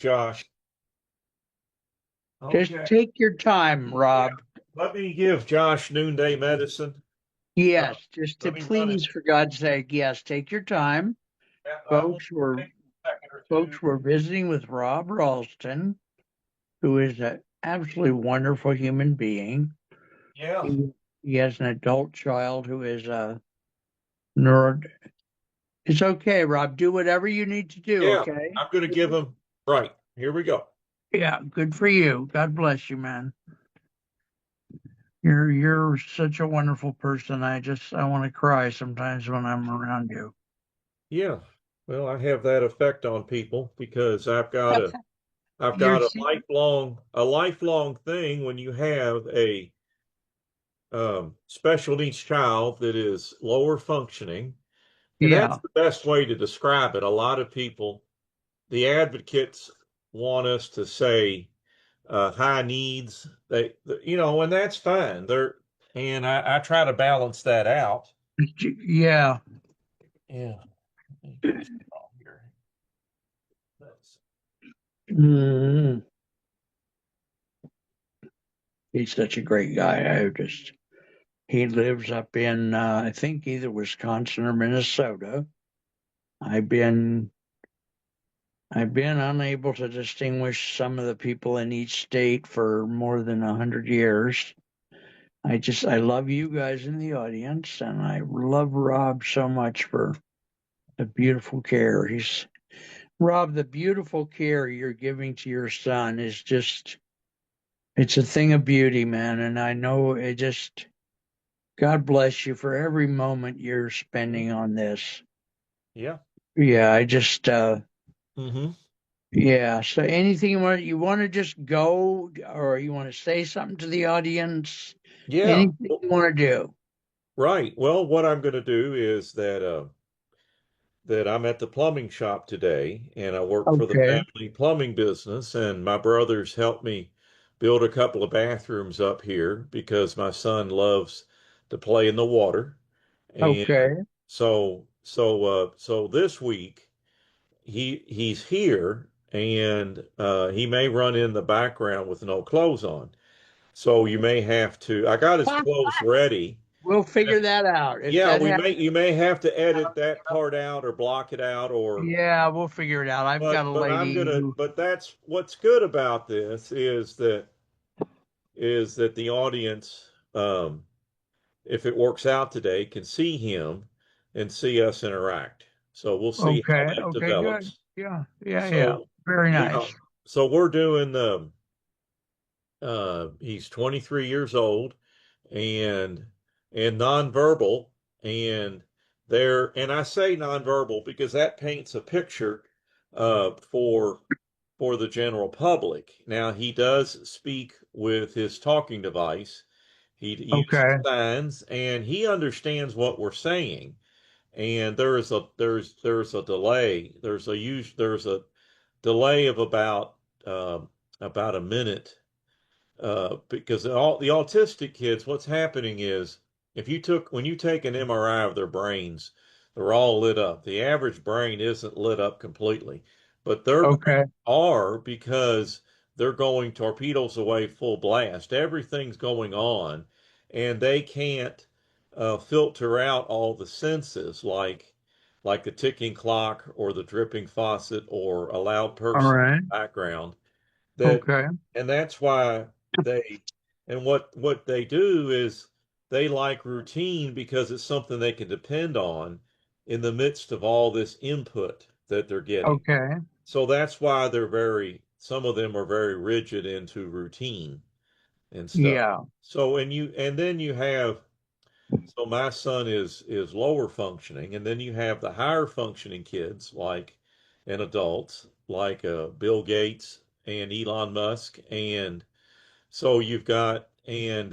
Josh. Just Okay. take your time, Yeah. Rob. Let me give Josh noonday medicine. Uh, Yes, just to let me run it. please, for God's sake, yes, take your time. That will Folks were take a second or two. folks were visiting with Rob Ralston, who is an absolutely wonderful human being. Yeah. He, he has an adult child who is a neuro. It's okay, Rob. Do whatever you need to do. Yeah. Okay. I'm going to give him. Right. Here we go. Yeah. Good for you. God bless you, man. You're such a wonderful person. I want to cry sometimes when I'm around you. Yeah. Well, I have that effect on people because I've You're got a lifelong thing when you have a special needs child that is lower functioning. And that's yeah. the best way to describe it. A lot of people, the advocates want us to say high needs. And that's fine. And I try to balance that out. Yeah. Yeah. Let me get this wrong here. Mm, he's such a great guy. He lives up in, I think either Wisconsin or Minnesota. I've been, I've been unable to distinguish some of the people in each state for more than 100 years. I love you guys in the audience, and I love Rob so much for the beautiful care. Rob, the beautiful care you're giving to your son is just, it's a thing of beauty, man. And I know God bless you for every moment you're spending on this. Yeah. Yeah, Mm-hmm. yeah. So anything you want to just go, or you want to say something to the audience? Yeah. Anything you want to do? Right. Well, what I'm going to do is that I'm at the plumbing shop today and I work for the Okay. family plumbing business, and my brothers helped me build a couple of bathrooms up here because my son loves to play in the water. And Okay. so this week he's here, and he may run in the background with no clothes on. So you may have to, I got his clothes ready. We'll figure that out. If Yeah, that we may happens, you may have to edit that part out or block it out, or yeah, we'll figure it out. I've got a lady who, but that's what's good about this is that the audience, if it works out today, can see him and see us interact. So we'll see how okay, that okay, good. develops. Yeah, yeah, yeah. So Very yeah, nice. so we're doing he's 23 years old, and nonverbal, and I say nonverbal because that paints a picture for the general public. Now he does speak with his talking device. He uses Okay. signs and he understands what we're saying. And there's a delay. There's a delay of about a minute, because all the autistic kids, what's happening is when you take an MRI of their brains, they're all lit up. The average brain isn't lit up completely, but their Okay. brains are, because they're going torpedoes away full blast. Everything's going on, and they can't filter out all the senses like the ticking clock or the dripping faucet or a loud All person right. in the background. that Okay. and that's why they and what they do is they like routine because it's something they can depend on in the midst of all this input that they're getting. Okay. So that's why some of them are very rigid into routine and stuff. Yeah. So my son is lower functioning, and then you have the higher functioning kids, like, and adults like Bill Gates and Elon Musk. And so you've got and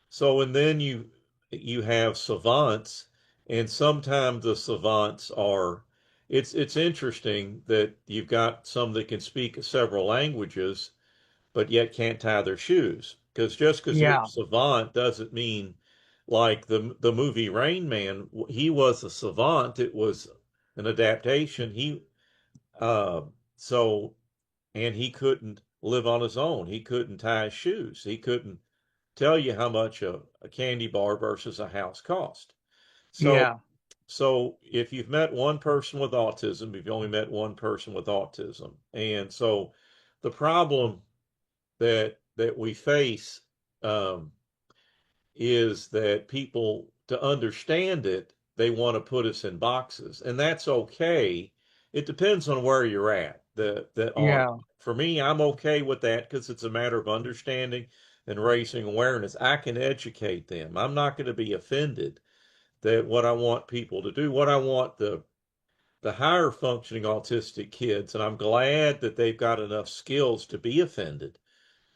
so and then you have savants, and sometimes the savants are, it's interesting that you've got some that can speak several languages but yet can't tie their shoes. Because just because you're a Yeah. savant doesn't mean, like the movie Rain Man, he was a savant. It was an adaptation. Uh, so and he couldn't live on his own. He couldn't tie his shoes. He couldn't tell you how much a candy bar versus a house cost. So, Yeah. so if you've met one person with autism, you've only met one person with autism. And so the problem that we face um, is that people, to understand it, they want to put us in boxes, and that's okay. It depends on where you're at. The on Yeah. For me, I'm okay with that because it's a matter of understanding and raising awareness. I can educate them. I'm not going to be offended that what I want people to do, what I want the higher functioning autistic kids, and I'm glad that they've got enough skills to be offended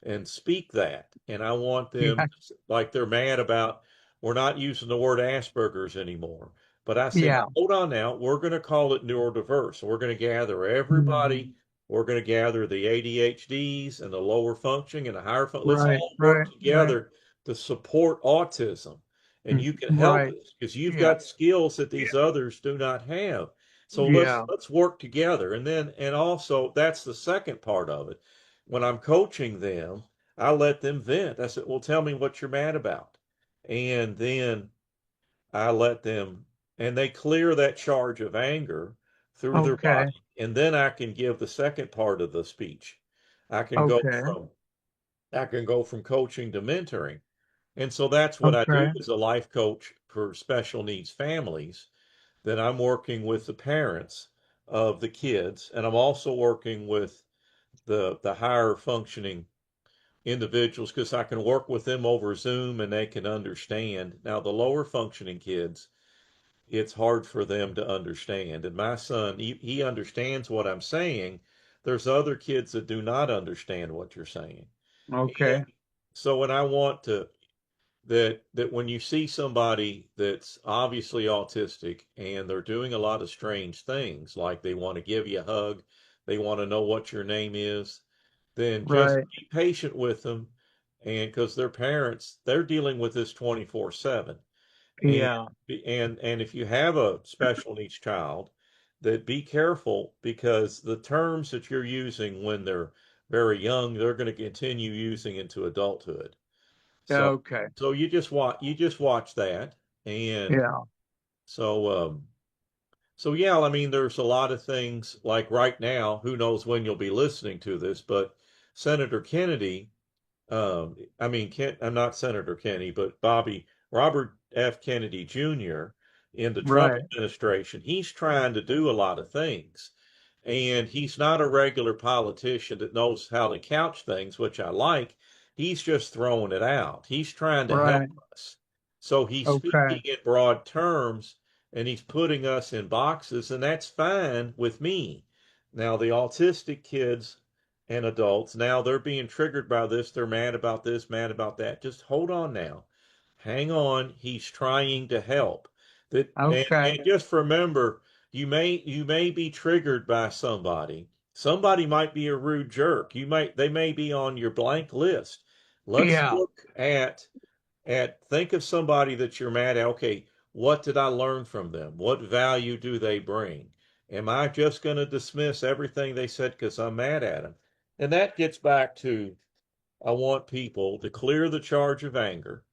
and speak that. And I want them, Yeah. like they're mad about we're not using the word Asperger's anymore. But I said, Yeah. now, hold on now, we're going to call it neurodiverse. We're going to gather everybody. Mhm. We're going to gather the ADHDs and the lower functioning and the higher function. Let's Right. all work Right. Right. together to support autism. And you can help Right. us because you've Yeah. got skills that these others do not have. So Yeah. let's work together. And also that's the second part of it. When I'm coaching them, I let them vent. I said, well, tell me what you're mad about. And then I let them, and they clear that charge of anger through their Okay. body. And then I can give the second part of the speech. I can go Okay. from I can go from coaching to mentoring. And so that's what I do Okay. as a life coach for special needs families. That I'm working with the parents of the kids, and I'm also working with the higher functioning individuals because I can work with them over Zoom and they can understand. Now, the lower functioning kids, it's hard for them to understand. And my son, he understands what I'm saying. There's other kids that do not understand what you're saying. And Okay. so when I want to, that when you see somebody that's obviously autistic and they're doing a lot of strange things, like they want to give you a hug, they want to know what your name is, then just Right. be patient with them. And because their parents, they're dealing with this 24/7. And Yeah. and if you have a special needs child, that be careful because the terms that you're using when they're very young, they're going to continue using into adulthood. So Okay. you just watch that. And Yeah. so so yeah, I mean there's a lot of things like right now, who knows when you'll be listening to this, but Senator Kennedy, I mean, I'm not Senator Kennedy, but Robert F. Kennedy Jr. in the Trump Right. administration, he's trying to do a lot of things. And he's not a regular politician that knows how to couch things, which I like. He's just throwing it out. He's trying to help Right. us. So he's Okay. speaking in broad terms and he's putting us in boxes, and that's fine with me. Now, the autistic kids and adults, now they're being triggered by this. They're mad about this, mad about that. Just hold on now. Hang on. He's trying to help. And Okay. just remember, you may be triggered by somebody. Somebody might be a rude jerk. They may be on your blank list. Let's Yeah. look at think of somebody that you're mad at. Okay, what did I learn from them? What value do they bring? Am I just going to dismiss everything they said because I'm mad at them? And that gets back to I want people to clear the charge of anger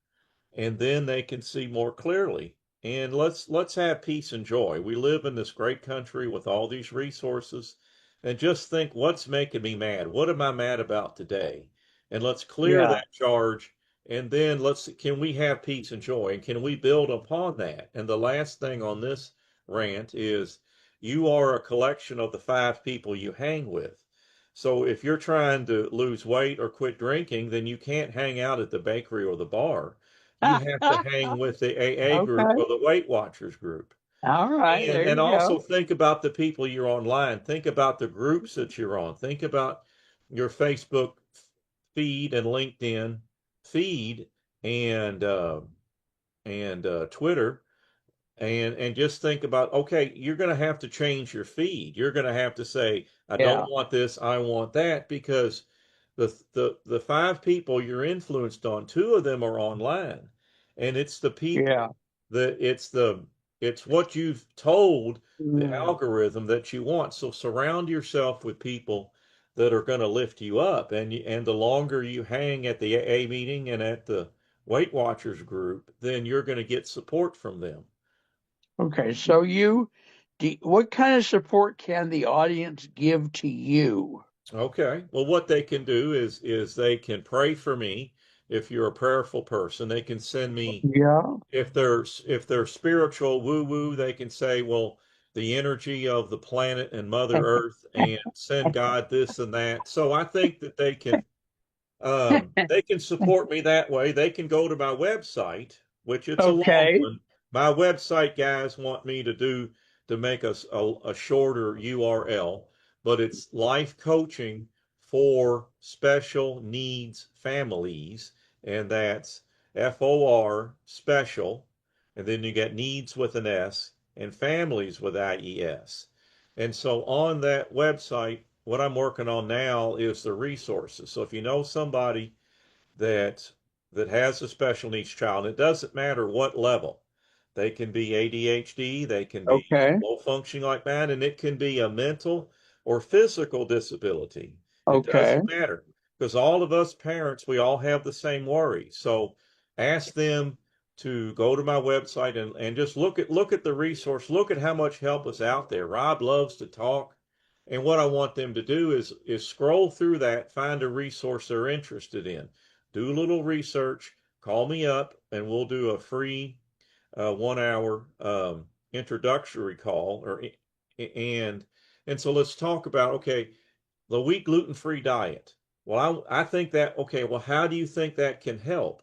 and then they can see more clearly. And let's have peace and joy. We live in this great country with all these resources, and just think what's making me mad? What am I mad about today? And let's clear Yeah. that charge, and then let's can we have peace and joy, and can we build upon that? And the last thing on this rant is you are a collection of the 5 people you hang with. So if you're trying to lose weight or quit drinking, then you can't hang out at the bakery or the bar. You have to hang with the AA group Okay. or the Weight Watchers group. All right. And There and you also go. think about the people you're online. Think about the groups that you're on. Think about your Facebook feed and LinkedIn feed and Twitter and just think about okay, you're going to have to change your feed. You're going to have to say I don't Yeah. want this, I want that because the 5 people you're influenced on, 2 of them are online, and it's the Yeah. people that it's what you've told the Mm. algorithm that you want. So surround yourself with people that are going to lift you up. And the longer you hang at the AA meeting and at the Weight Watchers group, then you're going to get support from them. Okay, so what kind of support can the audience give to you? Okay. Well, what they can do is they can pray for me. If you're a prayerful person, they can send me, Yeah. if they're spiritual woo woo, they can say, well, the energy of the planet and Mother Earth, and send God this and that. So I think that they can support me that way. They can go to my website, which it's a long Okay. one. My website guys want me to make a shorter URL, but it's life coaching for special needs families, and that's FOR special, and then you get needs with an S and families with IES. And so on that website, what I'm working on now is the resources. So if you know somebody that has a special needs child, it doesn't matter what level. They can be ADHD, they can be Okay. low functioning like that, and it can be a mental or physical disability. It Okay. doesn't matter because all of us parents, we all have the same worry. So ask them to go to my website and just look at the resource, look at how much help is out there. Rob loves to talk. And what I want them to do is scroll through that, find a resource they're interested in, do a little research, call me up, and we'll do a free 1 hour introductory call. And and so let's talk about, okay, the wheat gluten-free diet. Well, I think that, okay, well, how do you think that can help?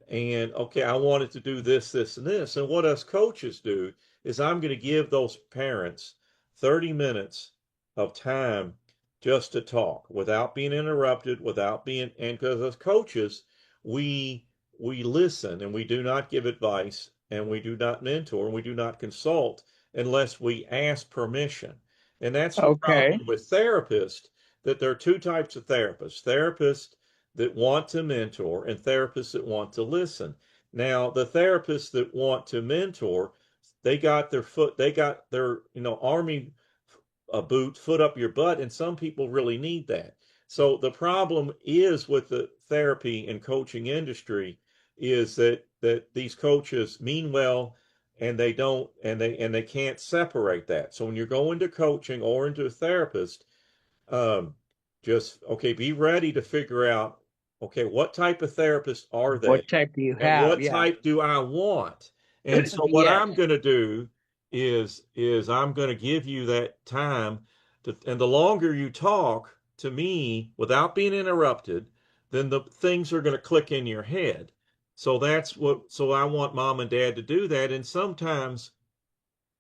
And okay, I wanted to do this, this, and this. And what us coaches do is I'm going to give those parents 30 minutes of time just to talk without being interrupted, without being, and because as coaches, we we listen and we do not give advice and we do not mentor and we do not consult unless we ask permission. And that's the Okay. problem with therapists, that there are two types of therapists. Therapists that want to mentor and therapists that want to listen. Now, the therapists that want to mentor, they got their, army boot, foot up your butt, and some people really need that. So the problem is with the therapy and coaching industry is that these coaches mean well and they don't and they can't separate that. So when you're going to coaching or into a therapist, um, just okay, be ready to figure out, okay, what type of therapist are they What type do you and have? what Yeah. type do I want? And so what Yes. I'm going to do is I'm going to give you that time and the longer you talk to me without being interrupted, then the things are going to click in your head. So I want mom and dad to do that. And sometimes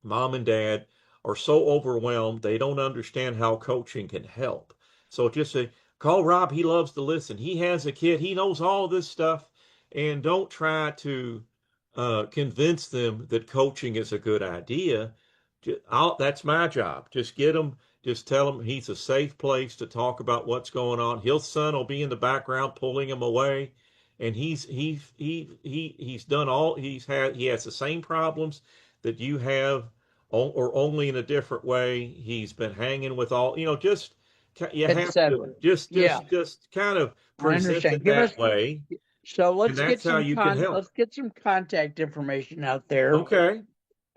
mom and dad are so overwhelmed they don't understand how coaching can help. So just say, call Rob. He loves to listen. He has a kid. He knows all this stuff. And don't try to convince them that coaching is a good idea. That's my job. Just get them. Just tell them he's a safe place to talk about what's going on. His son will be in the background pulling him away, and he's done all he has the same problems that you have, or only in a different way. He's been hanging with all, just you have to Etc. Yeah, just kind of I present understand. it Give us that way, so and that's how you can help. let's get some contact information out there. Okay.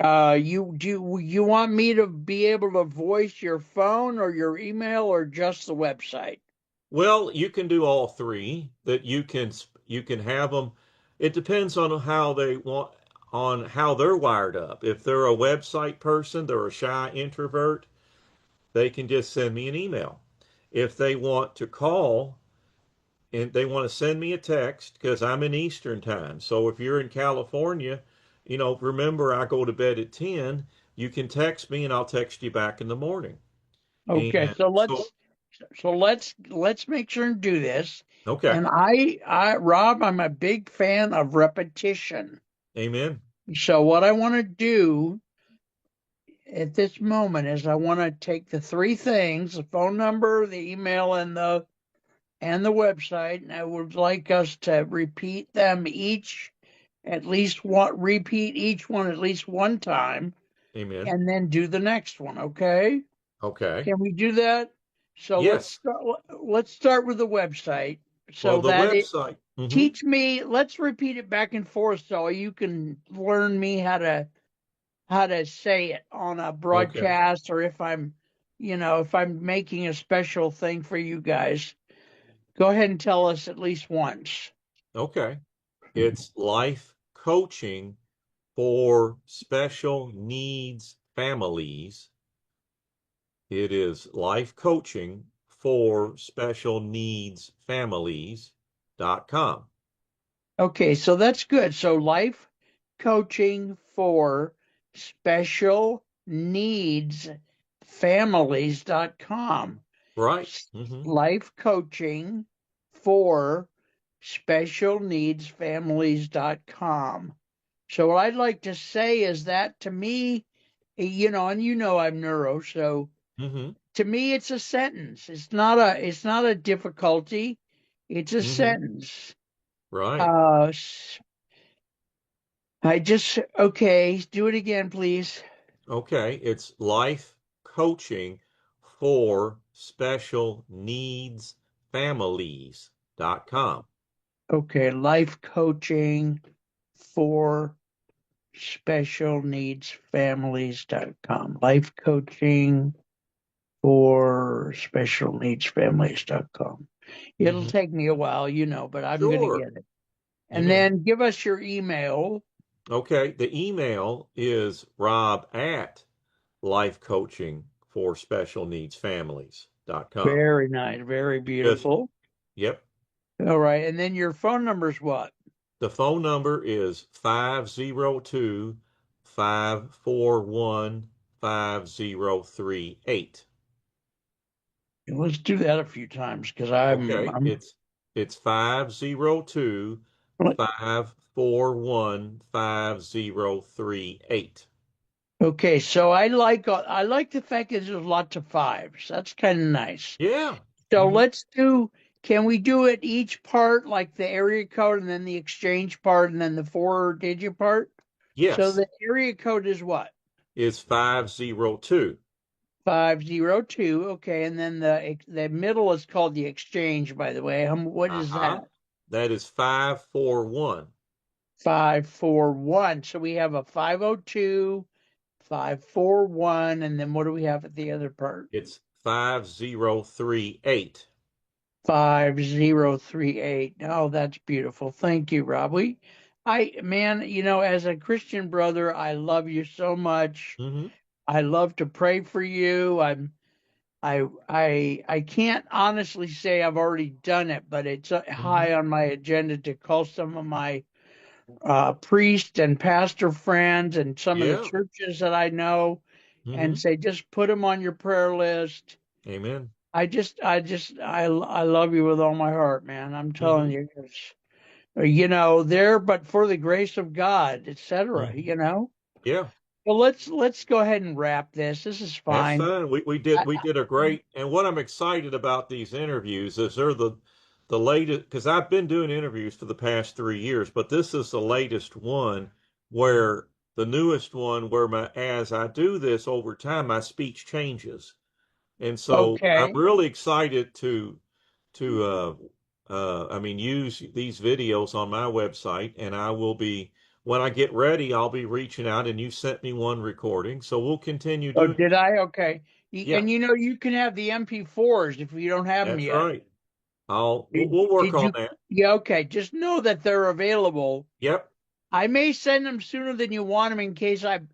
You want me to be able to voice your phone or your email or just the website? Well, you can do all three. That you can have them. It depends on how they want, on how they're wired up. If they're a website person, they're a shy introvert, they can just send me an email. If they want to call and they want to send me a text, because I'm in Eastern time. So if you're in California, remember I go to bed at 10, you can text me and I'll text you back in the morning. Okay, And so, let's make sure and do this. okay. And Rob, I'm a big fan of repetition. Amen. So what I want to do at this moment is I want to take the three things: the phone number, the email, and the website, and I would like us to repeat them each at least one, repeat each one at least one time, Amen. and then do the next one. Okay? Okay. Can we do that? So Yes. let's start with the website. Well, So the that it website. Hmm. teach me. Let's repeat it back and forth so you can learn me how to say it on a Okay. broadcast or if I'm, if I'm making a special thing for you guys. Go ahead and tell us at least once. Okay. It's life coaching for special needs families. It is life coaching for special needs families.com. Okay, so that's good. So life coaching for special needs families.com. Right. Hmm. Life coaching for special needs families.com. So what I'd like to say is that to me, and I'm neuro, so Hmm. to me it's a sentence. It's not a difficulty. It's a Hmm. sentence. Right. Uh okay, do it again, please. Okay. It's life coaching for special needs families.com. Okay, life coaching for special needs families.com. Life coaching for special needs families.com. It'll Hmm. take me a while, but I'm going to Sure. get it. And Amen. then give us your email. Okay. The email is rob at life coaching for special needs families.com. Very nice, very Just, beautiful. yep. All right, and then your phone number's what? The phone number is 502 541 5038. Let's do that a few times because Okay, it's 502 541 5038. okay. So I like the fact that there's lots of fives. That's kind of nice. Yeah. So Hmm. let's do. Can we do it each part, like the area code and then the exchange part and then the four-digit part? So Yes, the area code is what? it's 502. 502. Okay, and then the middle is called the exchange, by the way. What is Uh-huh. that? That is 541. 541. So we have a 502, 541, and then what do we have at the other part? It's 5038. 5038. Oh, that's beautiful. Thank you, Rob. Man, as a Christian brother, I love you so much. Hmm. I love to pray for you. I can't honestly say I've already done it, but it's Hmm. high on my agenda to call some of my priest and pastor friends and some of the Yeah. churches that I know and Hmm. say, just put them on your prayer list. Amen. I love you with all my heart, man. I'm telling Hmm. you, 'cause, there, but for the grace of God, etc. Hmm. Yeah. Well, let's go ahead and wrap this. This is That's fine. fun. I, We did a great, and what I'm excited about these interviews is they're the latest, because I've been doing interviews for the past 3 years, but this is the latest one where the newest one where as I do this over time, my speech changes. And so I'm okay. really excited to I mean use these videos on my website, and I will be when I get ready, I'll be reaching out, and you sent me one recording, so we'll continue Oh, doing did this. I? Okay. Yeah, And you can have the MP4s if you don't have them that's yet. right. We'll work Did on you? that. Yeah, okay. Just know that they're available. Yep. I may send them sooner than you want them in case I'm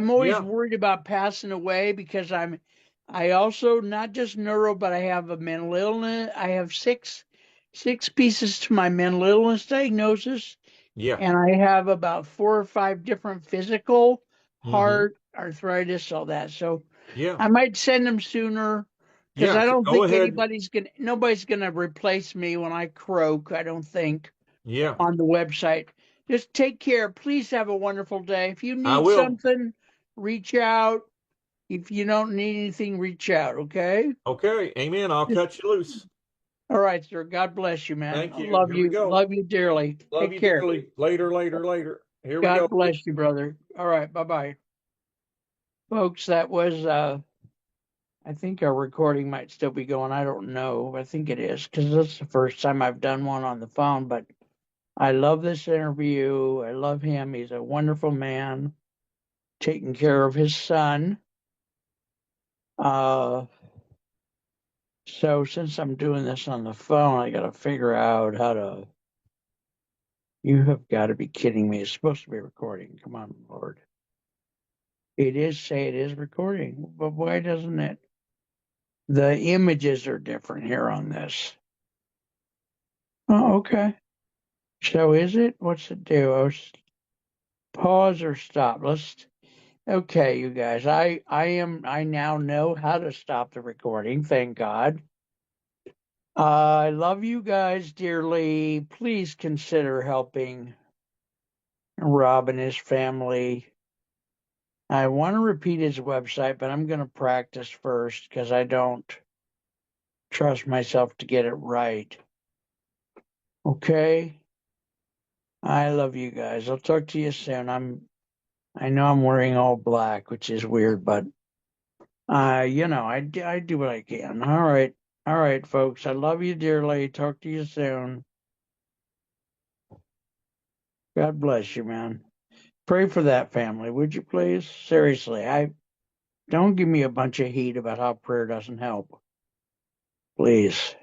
always Yeah. worried about passing away because I also not just neuro, but I have a mental illness. I have six pieces to my mental illness diagnosis, Yeah. and I have about four or five different physical, Mm-hmm. heart, arthritis, all that. So Yeah. I might send them sooner because Yeah. I don't Go think ahead. nobody's gonna replace me when I croak. I don't think Yeah. on the website. Just take care. Please have a wonderful day. If you I need will. something, reach out. If you don't need anything, reach out. Okay. Okay. Amen. I'll Just, cut you loose. all right, sir. God bless you, man. Thank I you. love Here we you. go. Love you dearly. Love Take you care. dearly. Later, later, later. Here we go. God bless you, brother. All right. Bye bye. Folks, that was I think our recording might still be going. I don't know. I think it is because this is the first time I've done one on the phone. But I love this interview. I love him. He's a wonderful man, taking care of his son. Uh, so since I'm doing this on the phone, I got to figure out how to. You have got to be kidding me. It's supposed to be recording. Come on, Lord. It is say it is recording, but why doesn't it? The images are different here on this. Oh, okay. So is it? What's it do? Oh, pause or stop. Okay, you guys. I now know how to stop the recording. Thank God. I love you guys dearly. Please consider helping Rob and his family. I want to repeat his website, but I'm going to practice first because I don't trust myself to get it right. Okay? I love you guys. I'll talk to you soon. I know I'm wearing all black, which is weird, but I do what I can. All right. All right, folks. I love you dearly. Talk to you soon. God bless you, man. Pray for that family, would you please? Seriously, I don't give me a bunch of heat about how prayer doesn't help. Please.